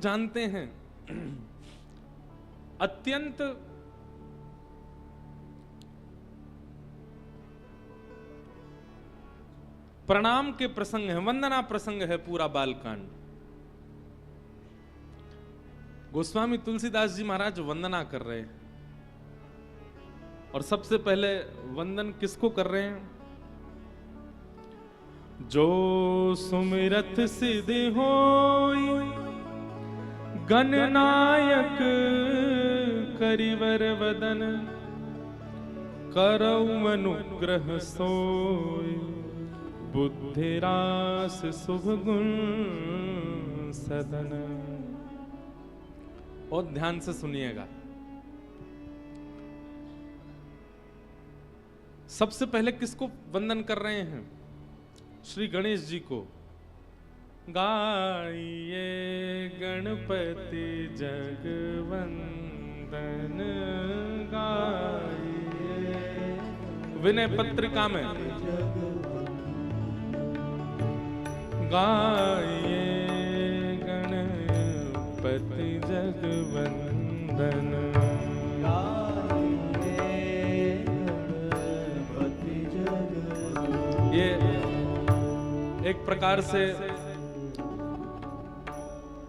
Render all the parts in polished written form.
जानते हैं अत्यंत प्रणाम के प्रसंग है, वंदना प्रसंग है पूरा बालकांड। गोस्वामी तुलसीदास जी महाराज वंदना कर रहे हैं और सबसे पहले वंदन किसको कर रहे हैं? जो सुमिरत सिद्धि होई गणनायक करिवर वदन करऊ अनुग्रह सोई बुद्धि रास शुभ गुण सदन। और ध्यान से सुनिएगा। सबसे पहले किसको वंदन कर रहे हैं? श्री गणेश जी को। गाइए गणपति जगवंदन गाइए। विनय पत्रिका में गाइए गणपति जगवंदन गाइए गणपति जगवंदन। ये एक प्रकार से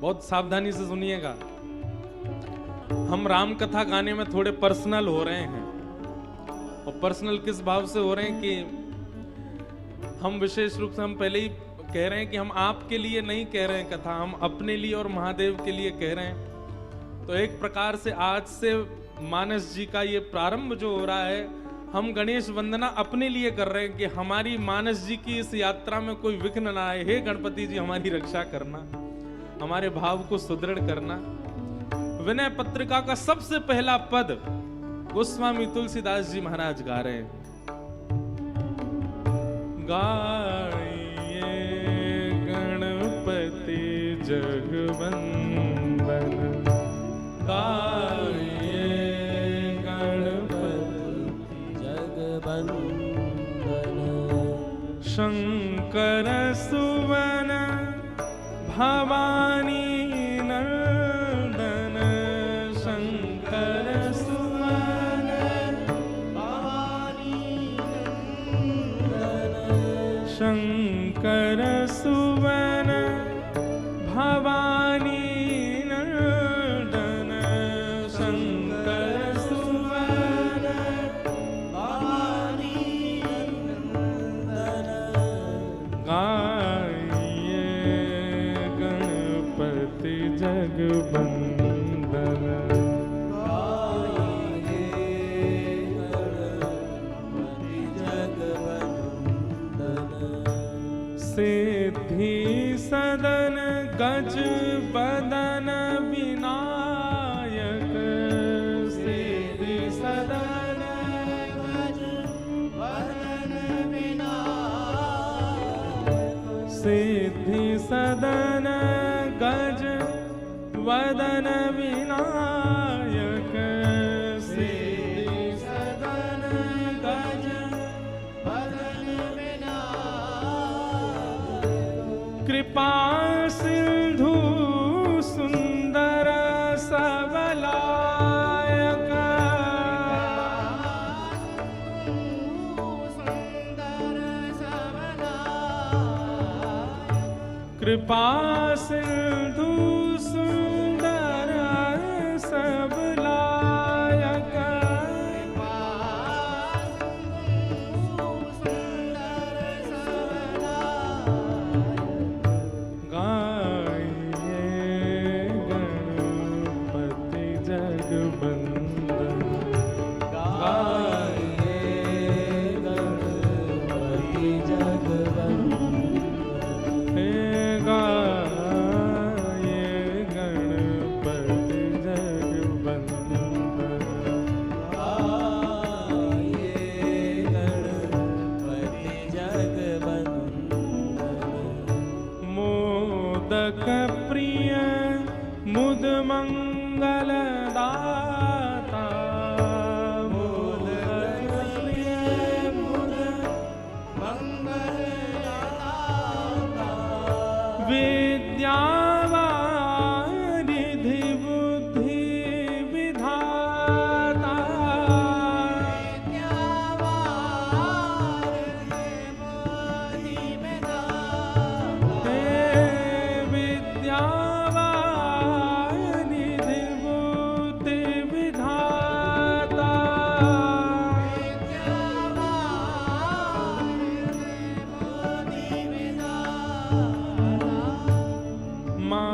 बहुत सावधानी से सुनिएगा, हम राम कथा गाने में थोड़े पर्सनल हो रहे हैं। और पर्सनल किस भाव से हो रहे हैं कि हम विशेष रूप से हम पहले ही कह रहे हैं कि हम आपके लिए नहीं कह रहे हैं कथा, हम अपने लिए और महादेव के लिए कह रहे हैं। तो एक प्रकार से आज से मानस जी का ये प्रारंभ जो हो रहा है, हम गणेश वंदना अपने लिए कर रहे हैं कि हमारी मानस जी की इस यात्रा में कोई विघ्न ना आए। हे गणपति जी हमारी रक्षा करना, हमारे भाव को सुदृढ़ करना। विनय पत्रिका का सबसे पहला पद गोस्वामी तुलसीदास जी महाराज गा रहे हैं। गाइए गणपति जगवंदन गाइए गणपति जगवंदन शंकर सुवन भवानी नंदन शंकर सुवन भवानी नंदन शंकर सुवन भवानी नंदन शंकर सुवन भवानी नंदन जगवंदन गाइए गणपति जगवंदन सिद्धि सदन गज बदन विनायक सिद्धि सदन गज बदन विनायक सिद्धि सदन गज वदन विनायक सिद्धि सदन गज वदन विनायक कृपा सिंधु सुंदर सबलायक कृपा सिंधु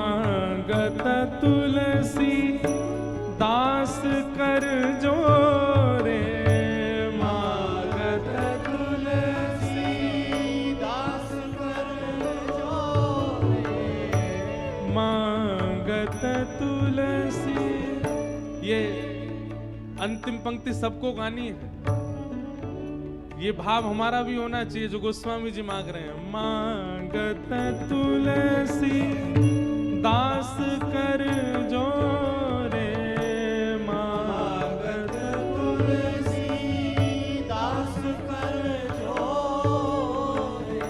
मांगत तुलसी दास कर जोरे, मांगत तुलसी दास कर जोरे, मांगत तुलसी। ये अंतिम पंक्ति सबको गानी है, ये भाव हमारा भी होना चाहिए जो गोस्वामी जी मांग रहे हैं। मांगत तुलसी दास कर जोरे, मांगत तुलसी दास कर जोरे,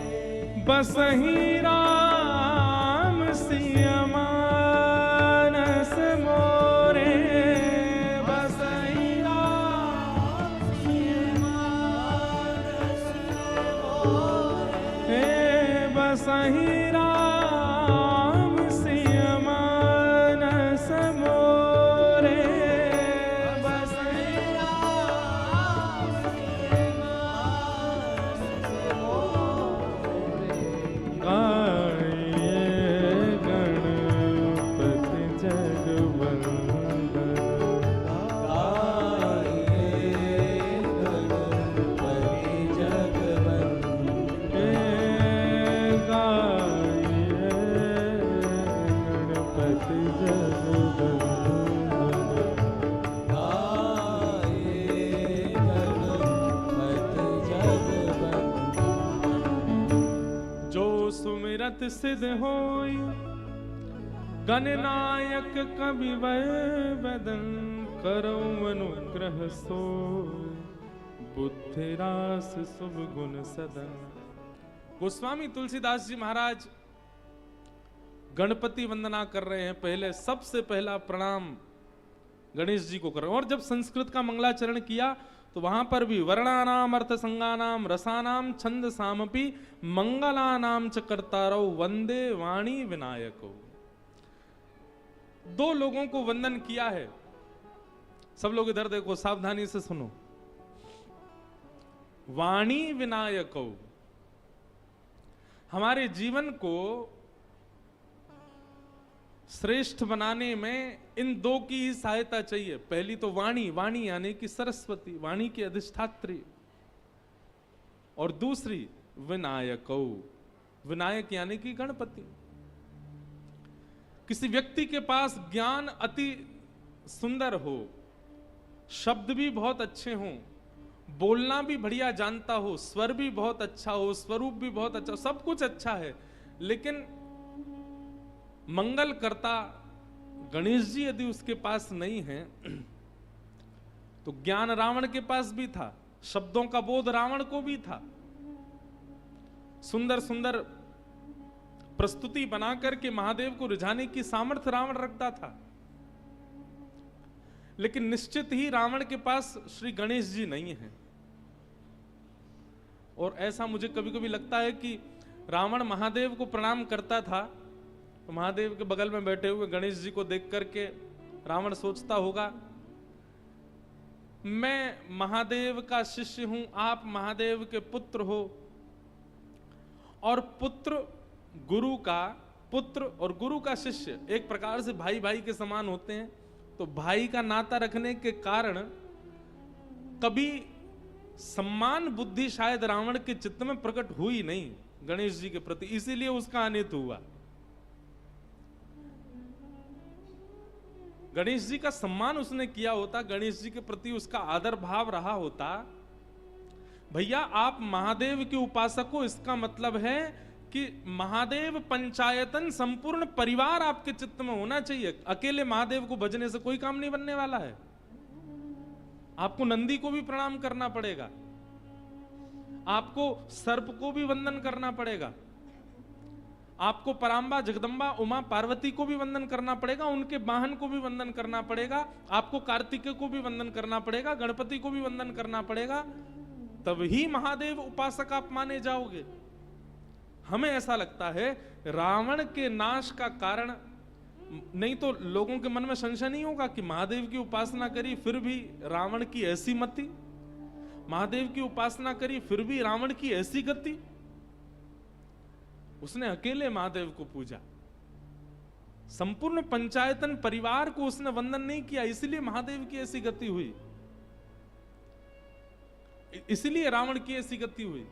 बसहि राम सिय मानस मोरे, बसहि राम सिय मानस मोरे, बसहि राम सिय मानस मोरे, बसहि राम सिय मानस मोरे। गाये गणपति जगवंदन, गाये गणपति जगवंदन, गाये गणपति जगवंदन, गाये गणपति जगवंदन। जो सुमिरत सिद्ध होय गणनायक कवि बदन, करो अनुग्रह सोय बुद्धि रास शुभ गुण सदन। गोस्वामी तुलसीदास जी महाराज गणपति वंदना कर रहे हैं। पहले सबसे पहला प्रणाम गणेश जी को कर रहे हैं। और जब संस्कृत का मंगलाचरण किया तो वहां पर भी वर्णानाम अर्थ संगानाम रसानाम छंद सामपि मंगलानाम च कर्तारौ वंदे वाणी विनायको। दो लोगों को वंदन किया है। सब लोग इधर देखो, सावधानी से सुनो। वाणी विनायको, हमारे जीवन को श्रेष्ठ बनाने में इन दो की ही सहायता चाहिए। पहली तो वाणी, वाणी यानी कि सरस्वती, वाणी की अधिष्ठात्री, और दूसरी विनायको, विनायक यानी कि गणपति। किसी व्यक्ति के पास ज्ञान अति सुंदर हो, शब्द भी बहुत अच्छे हों, बोलना भी बढ़िया जानता हो, स्वर भी बहुत अच्छा हो, स्वरूप भी बहुत अच्छा हो, सब कुछ अच्छा है, लेकिन मंगल करता गणेश जी यदि उसके पास नहीं है तो ज्ञान रावण के पास भी था, शब्दों का बोध रावण को भी था, सुंदर सुंदर प्रस्तुति बनाकर के महादेव को रिझाने की सामर्थ्य रावण रखता था, लेकिन निश्चित ही रावण के पास श्री गणेश जी नहीं है। और ऐसा मुझे कभी कभी लगता है कि रावण महादेव को प्रणाम करता था तो महादेव के बगल में बैठे हुए गणेश जी को देख करके रावण सोचता होगा, मैं महादेव का शिष्य हूं, आप महादेव के पुत्र हो, और पुत्र गुरु का पुत्र और गुरु का शिष्य एक प्रकार से भाई भाई के समान होते हैं, तो भाई का नाता रखने के कारण कभी सम्मान बुद्धि शायद रावण के चित्त में प्रकट हुई नहीं गणेश जी के प्रति, इसीलिए उसका अनित हुआ। गणेश जी का सम्मान उसने किया होता, गणेश जी के प्रति उसका आदर भाव रहा होता, भैया आप महादेव के उपासक हो, इसका मतलब है कि महादेव पंचायतन संपूर्ण परिवार आपके चित्त में होना चाहिए। अकेले महादेव को भजने से कोई काम नहीं बनने वाला है, आपको नंदी को भी प्रणाम करना पड़ेगा, आपको सर्प को भी वंदन करना पड़ेगा, आपको परांबा जगदंबा उमा पार्वती को भी वंदन करना पड़ेगा, उनके वाहन को भी वंदन करना पड़ेगा, आपको कार्तिकेय को भी वंदन करना पड़ेगा, गणपति को भी वंदन करना पड़ेगा, तब ही महादेव उपासक आप माने जाओगे। हमें ऐसा लगता है रावण के नाश का कारण, नहीं तो लोगों के मन में संशय नहीं होगा कि महादेव की उपासना करी फिर भी रावण की ऐसी मति, महादेव की उपासना करी फिर भी रावण की ऐसी गति। उसने अकेले महादेव को पूजा, संपूर्ण पंचायतन परिवार को उसने वंदन नहीं किया, इसलिए महादेव की ऐसी गति हुई, इसलिए रावण की ऐसी गति हुई।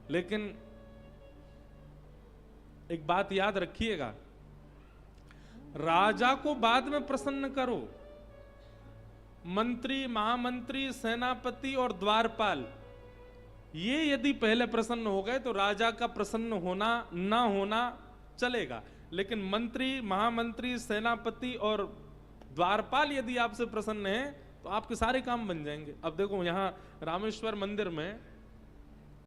लेकिन एक बात याद रखिएगा, राजा को बाद में प्रसन्न करो, मंत्री, महामंत्री, सेनापति और द्वारपाल, ये यदि पहले प्रसन्न हो गए तो राजा का प्रसन्न होना ना होना चलेगा, लेकिन मंत्री, महामंत्री, सेनापति और द्वारपाल यदि आपसे प्रसन्न हैं तो आपके सारे काम बन जाएंगे। अब देखो, यहां रामेश्वर मंदिर में